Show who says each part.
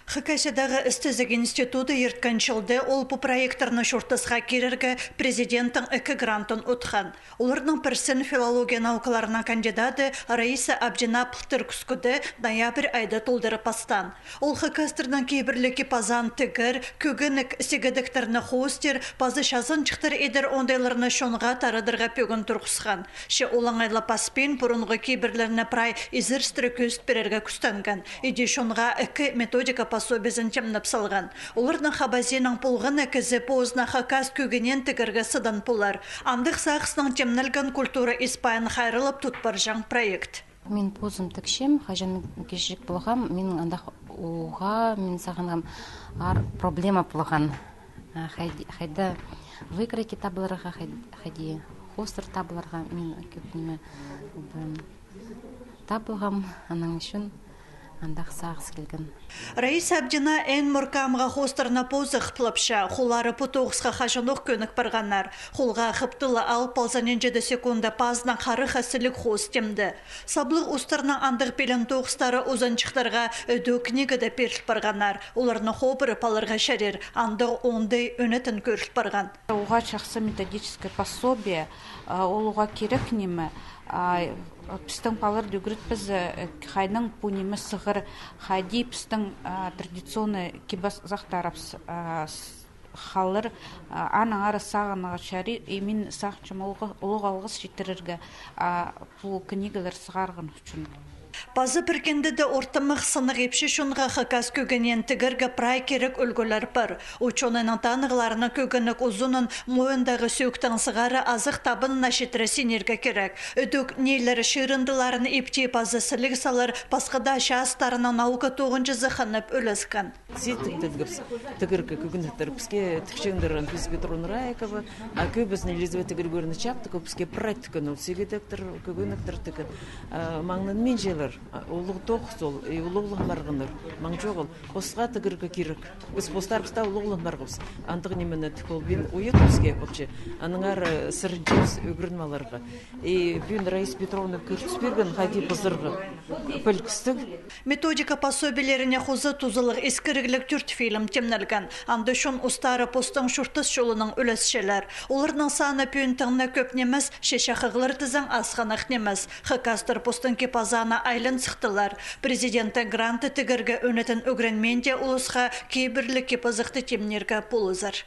Speaker 1: Хакасиядағы істізік институты ертканчылды ол бұл проекторны шұртысға керерге президенттің 2 грантын ұтқан. Олардың бірсін филология наукаларына кандидаты Раиса Абдина пылтыр күскіді ноябрь айда толдырып пастан. Ол Хакастырдан кейбірлікі пазан тігір, көгінік сегедіктеріні хоостер, пазы шазын чықтыр едір ондайларыны шонға тарадырға пөгін тұрғысқан. Ше олаңайлы паспен бұрынғы кейбірлеріне прай изірстірі көст берерге күстанған. Иде шонға 2 методика пособизін темніп салған. Олардың хабазенің полғын әкізі позна хакас көгінен тігіргі сыдан полар. Андық сақсының темнілген культура испайын хайрылып тұтпар жаң проект.
Speaker 2: Мен позым тікшем, қажан кешік болғам, мен андақ уға, мен сағынғам ар проблема болған. Хайда выкрай китабларға, хайди хостер табларға, мен көпнеме таблғам, аның үшін андақ сағыз келген.
Speaker 1: Раиса Абдина ән мұркамға хостерна позы қыплапша, құлары пұтоғысқа қажанық көнік барғанар. Құлға қыптылы алып ползанен 7 секунда пазына қары қасылық хостемді. Саблық ұстарына андық белін тоғыстары ұзанчықтарға өді книгада першіл барғанар. Оларны хобыры палырға шәрер, андық ондай өнетін көршіл барған.
Speaker 3: Уға шақсы методическое пособие, олуға керек немі, пістің палыр дүгірт біз қайның пунемі сығыр қайди пістің традиционный кебас зақтарапс қалыр аның ары сағыныға шәрі емін сақчым олық алғыз жетіріргі бұл книгалар сығарғын үшін.
Speaker 1: Пазы біркендіді ортымық сынық епші шынға қақас көгінен тігіргі прай керек үлгілер бір. Учонының танығыларына көгінік ұзынын мойындағы сөктің сығары азық табын нашетірі сенерге керек. Үдік нейлері шырындыларын епте пазы сілік салыр, пасқыда шастарына наука 9 зықынып өліскен.
Speaker 4: Тігіргі көгіндіктер піске тікшендірін пізге тұрыныра екібі, көбізін Елизавета Григорьевна чаптықы піске практиканы сегедіктір көгіндіктір тігін. Маңнын мен желір. Улуг тоқсол, улуглық марғыныр. Маң жоғыл, осыға тігіргі керек. Біз постарбыста улуглық марғыз. Андық немені тікол бен ойы көзге көпче. Аныңар сырынчыз өгірінмаларға. Бен Раис Петровна көртіс берген қайди бұзырғы. Пөлкістік.
Speaker 1: Методика пособилеріне қозы тұзылық ескірігілік түрт фильм темнелген. Анды шын ұстары постың шұртыс жолының өлесшелер. Оларының саны пүйінтіңні көп неміз, шешақығылар тізің асқанық неміз. Хакастыр постың кепазаны айлын сықтылар. Президенті гранты тігіргі өнетін өгірінменде ұлысқа кейбірлік кепазықты темнерге полызар.